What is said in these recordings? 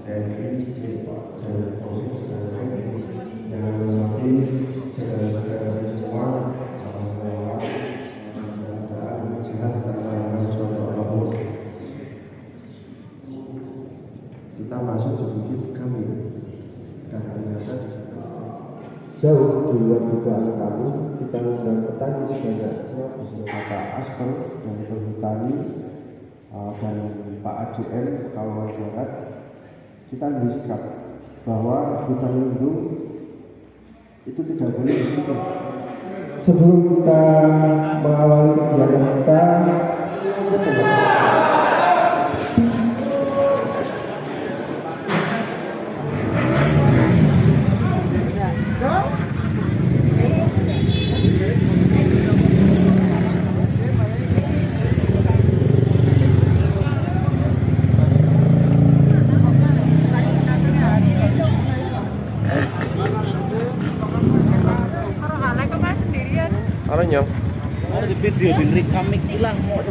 TNI, Pak Polisi, yang nanti saudara-saudara semua melewat keadaan sehat tanpa suatu apapun. Kita masuk di bukit kami dan ternyata di sana jauh di luar dugaan kami. Kita mengundang petani sebanyak 100 kakak aspal dan perhutani dan Pak ADM Pekalongan Barat. Kita ambil sikap bahwa hutan lindung itu tidak boleh ditutup. Sebelum kita mengawali kegiatan kita, Aranya ada di video di rekam hilang mau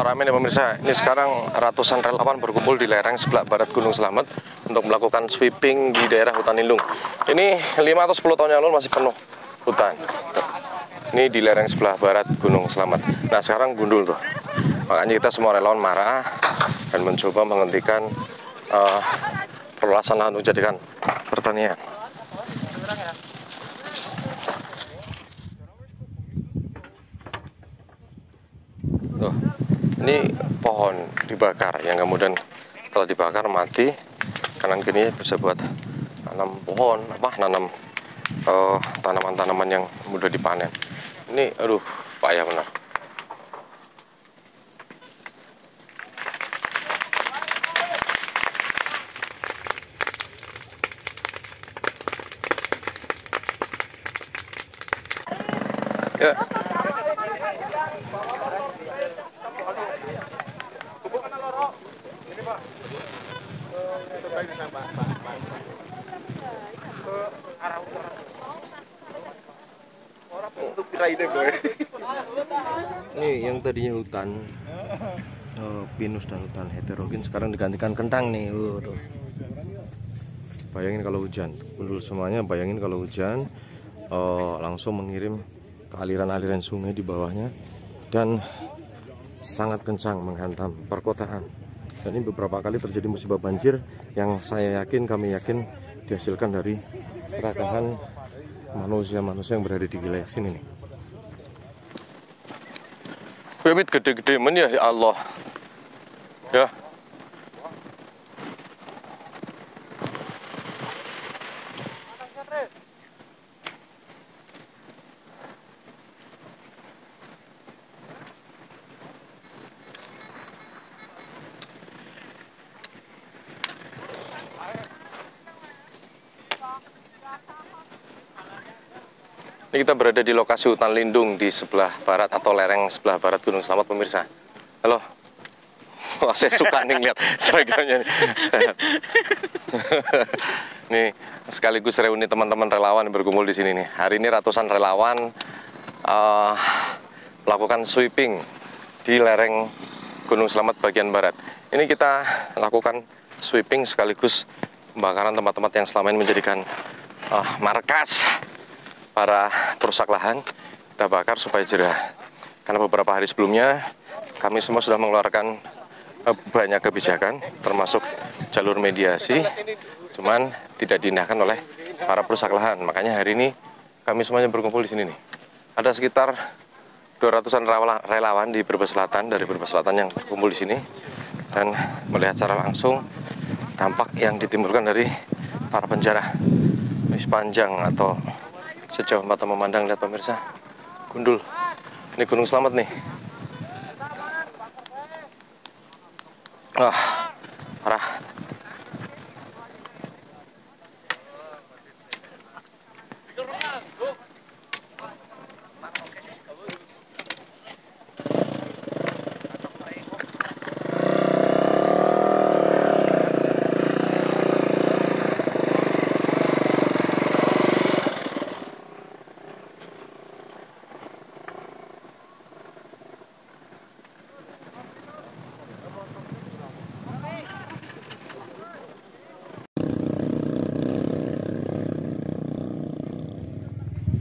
rame nih pemirsa. Ini sekarang ratusan relawan berkumpul di lereng sebelah barat Gunung Slamet untuk melakukan sweeping di daerah hutan lindung. Ini 5 atau 10 tahun yang lalu masih penuh hutan. Ini di lereng sebelah barat Gunung Slamet. Nah sekarang gundul tuh. Makanya kita semua relawan marah dan mencoba menghentikan perluasan lahan dijadikan pertanian. Tuh. Ini pohon dibakar yang kemudian setelah dibakar mati. Kanan kiri bisa buat nanam pohon, nanam tanaman-tanaman yang mudah dipanen. Ini aduh payah benar. Ya. Ini yang tadinya hutan pinus dan hutan heterogen sekarang digantikan kentang nih. Tuh. Bayangin kalau hujan, dulu semuanya bayangin kalau hujan langsung mengirim ke aliran-aliran sungai di bawahnya dan sangat kencang menghantam perkotaan. Dan ini beberapa kali terjadi musibah banjir yang kami yakin dihasilkan dari serakahan manusia-manusia yang berada di wilayah sini nih. Bibit gede-gede men ya Allah. Ya. Ini kita berada di lokasi hutan lindung di sebelah barat atau lereng sebelah barat Gunung Slamet pemirsa. Halo. Wah, saya suka nih lihat seragamnya nih. Nih sekaligus reuni teman-teman relawan yang berkumpul di sini nih. Hari ini ratusan relawan melakukan sweeping di lereng Gunung Slamet bagian barat. Ini kita lakukan sweeping sekaligus pembakaran tempat-tempat yang selama ini menjadikan markas para perusak lahan. Kita bakar supaya jerah. Karena beberapa hari sebelumnya kami semua sudah mengeluarkan banyak kebijakan, termasuk jalur mediasi, cuman tidak diindahkan oleh para perusak lahan. Makanya hari ini kami semuanya berkumpul di sini nih. Ada sekitar 200-an relawan di Brebes Selatan, dari Brebes Selatan yang berkumpul di sini dan melihat secara langsung dampak yang ditimbulkan dari para penjara. Ini sepanjang atau sejauh mata memandang, lihat pemirsa, gundul. Ini Gunung Slamet nih. Wah, parah.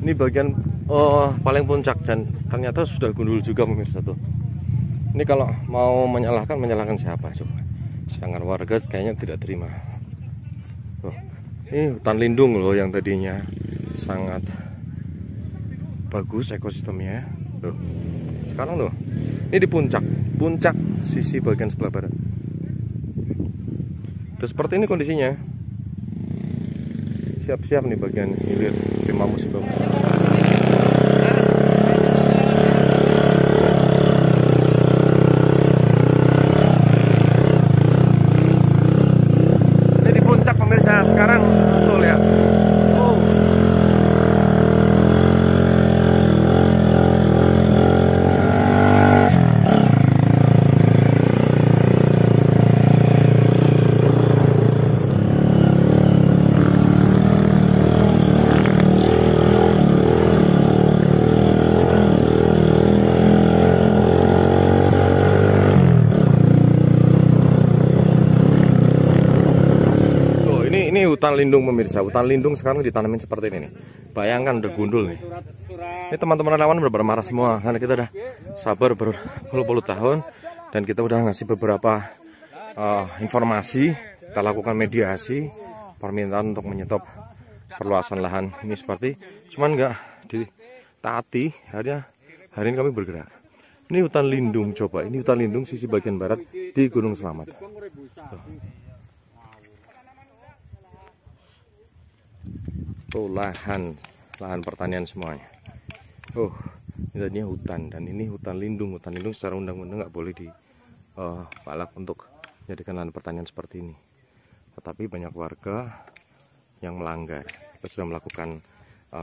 Ini bagian paling puncak dan ternyata sudah gundul juga pemirsa tuh. Ini kalau mau menyalahkan siapa coba? Sedangkan warga kayaknya tidak terima. Tuh, ini hutan lindung loh yang tadinya sangat bagus ekosistemnya. Tuh, sekarang tuh, ini di puncak sisi bagian sebelah barat. Udah seperti ini kondisinya. Siap-siap nih bagian hilir tema musim baru. Ini di puncak pemirsa sekarang, tuh lihat. Oh. Ini hutan lindung pemirsa, hutan lindung sekarang ditanamin seperti ini nih. Bayangkan udah gundul nih. Ini teman-teman relawan benar-benar marah semua karena kita udah sabar berpuluh-puluh tahun dan kita udah ngasih beberapa informasi, kita lakukan mediasi, permintaan untuk menyetop perluasan lahan ini seperti, cuman nggak ditaati. Hari ini kami bergerak. Ini hutan lindung, coba ini hutan lindung sisi bagian barat di Gunung Slamet. Tuh lahan pertanian semuanya. Ini tadinya hutan dan ini hutan lindung. Hutan lindung secara undang-undang nggak boleh dipalak untuk menjadikan lahan pertanian seperti ini. Tetapi banyak warga yang melanggar. Kita sudah melakukan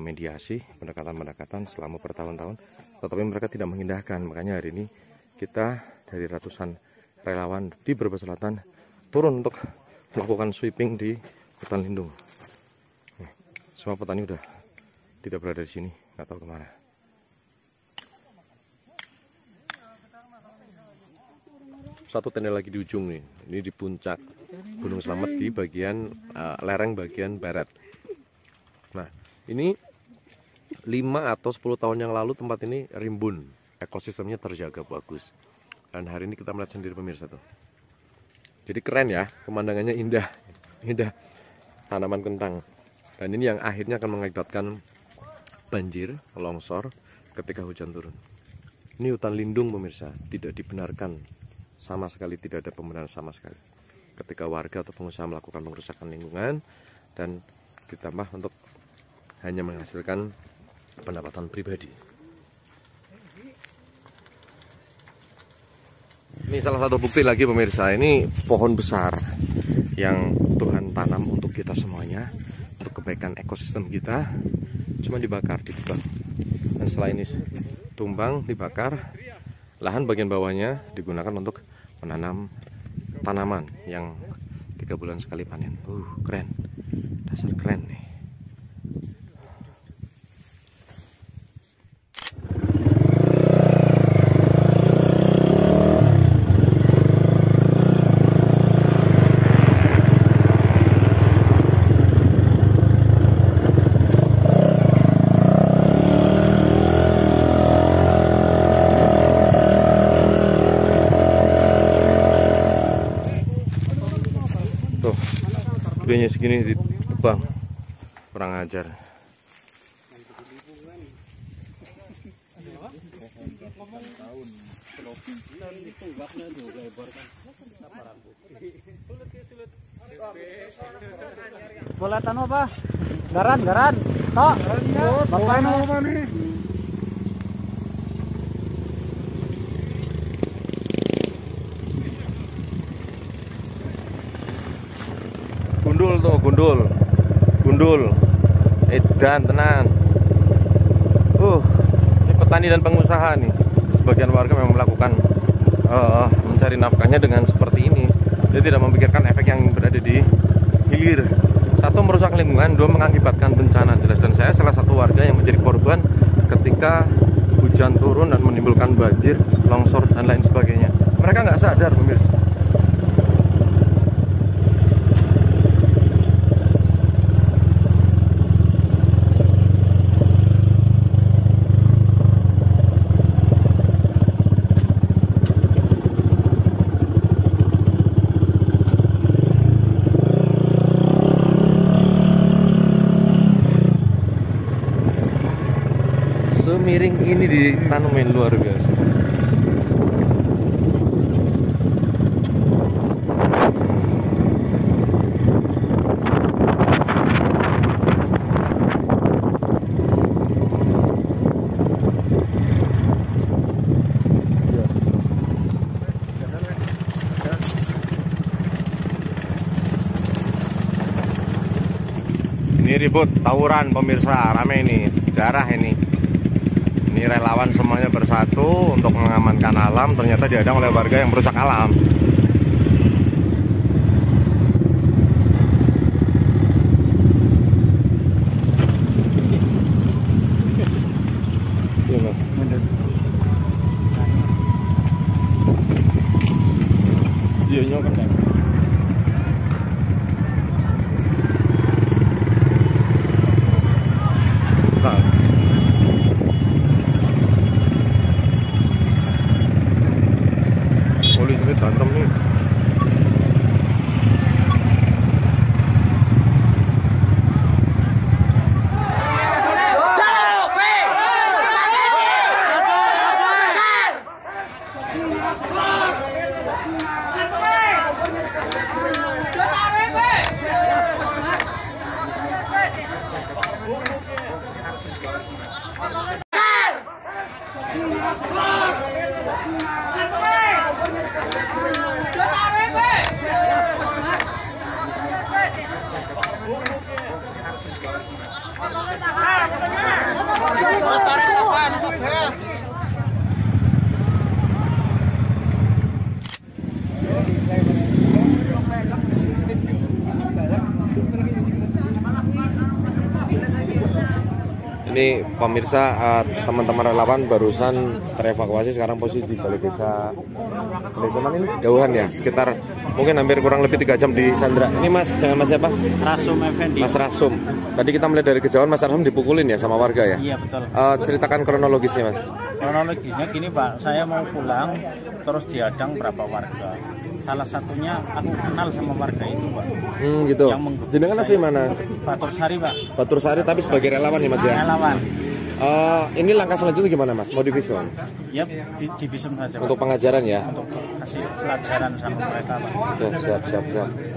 mediasi, pendekatan selama bertahun-tahun, tetapi mereka tidak mengindahkan. Makanya hari ini kita dari ratusan relawan di Brebes Selatan turun untuk melakukan sweeping di hutan lindung. Semua petani udah tidak berada di sini, nggak tahu kemana. Satu tenda lagi di ujung nih, ini di puncak Gunung Slamet di bagian lereng bagian barat. Nah, ini 5 atau 10 tahun yang lalu tempat ini rimbun, ekosistemnya terjaga bagus. Dan hari ini kita melihat sendiri pemirsa tuh. Jadi keren ya, pemandangannya indah tanaman kentang. Dan ini yang akhirnya akan mengakibatkan banjir, longsor ketika hujan turun. Ini hutan lindung pemirsa, tidak dibenarkan sama sekali, tidak ada pembenaran sama sekali. Ketika warga atau pengusaha melakukan pengerusakan lingkungan dan ditambah untuk hanya menghasilkan pendapatan pribadi. Ini salah satu bukti lagi pemirsa, ini pohon besar yang Tuhan tanam untuk kita semuanya, untuk kebaikan ekosistem kita, cuma dibakar, ditebang. setelah ini tumbang, dibakar, lahan bagian bawahnya digunakan untuk menanam tanaman yang 3 bulan sekali panen. Keren, dasar keren nih. Gedenya segini ditebang, kurang ajar. Boleh tanu apa? Garan. Tok. Bapak apa nih? Gundul. Edan tenan. Ini petani dan pengusaha nih. Sebagian warga memang melakukan mencari nafkahnya dengan seperti ini. Dia tidak memikirkan efek yang berada di hilir. 1, merusak lingkungan, 2, mengakibatkan bencana. Jelas, dan saya salah satu warga yang menjadi korban ketika hujan turun dan menimbulkan banjir, longsor dan lain sebagainya. Mereka nggak sadar, pemirsa. Semiring ini ditanemin, luar biasa. Ini ribut tawuran, pemirsa, rame ini, sejarah ini. Ini relawan semuanya bersatu untuk mengamankan alam, ternyata dihadang oleh warga yang merusak alam. Iya, nyokan kan. Polisi berantem nih. Ini pemirsa, teman-teman relawan barusan terevakuasi, sekarang posisi di balai desa mana ini? Dauhan ya, sekitar mungkin hampir kurang lebih 3 jam di Sandra. Ini Mas, dengan Mas siapa? Rasum Effendi. Mas Rasum. Tadi kita melihat dari kejauhan Mas Rasum dipukulin ya sama warga ya? Iya betul. Ceritakan kronologisnya Mas. Kronologisnya gini Pak, saya mau pulang terus dihadang berapa warga. Salah satunya aku kenal sama warga itu Pak. Gitu. Jenengan asli mana? Batur Sari Pak. Batur Sari, tapi sebagai relawan ya Mas ya? Relawan. Ini langkah selanjutnya gimana Mas? Mau divisum? Ya divisum saja Pak. Untuk pengajaran ya? Untuk kasih pelajaran sama mereka Pak. Oke, siap.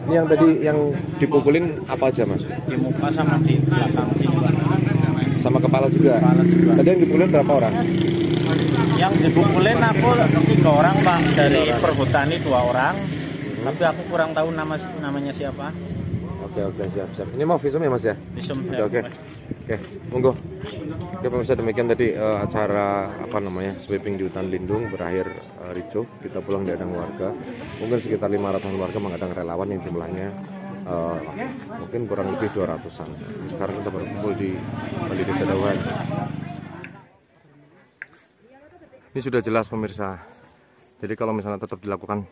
Ini yang tadi yang dipukulin apa aja Mas? Di muka sama di belakang sini Pak. Sama kepala juga? Kepala juga. Tadi yang dipukulin berapa orang? Yang dipukulin aku 3 orang Pak. Dari perhutani 2 orang. Tapi aku kurang tahu namanya siapa. Oke, siap. Ini mau visum ya Mas ya? Visum. Oke. Oke, monggo. Oke pemirsa, demikian tadi acara sweeping di hutan lindung berakhir ricuh. Kita pulang diadang warga. Mungkin sekitar 500-an warga mengadang relawan yang jumlahnya mungkin kurang lebih 200-an. Sekarang kita berkumpul di Balai Desa Dauhan. Ini sudah jelas pemirsa. Jadi kalau misalnya tetap dilakukan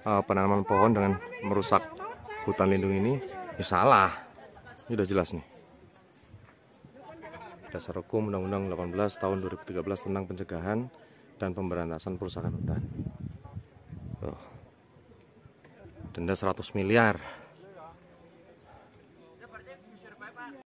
penanaman pohon dengan merusak hutan lindung ini, ya salah. Ini sudah jelas nih. Dasar Hukum Undang-Undang 18 tahun 2013 tentang pencegahan dan pemberantasan perusakan hutan. Denda 100 miliar.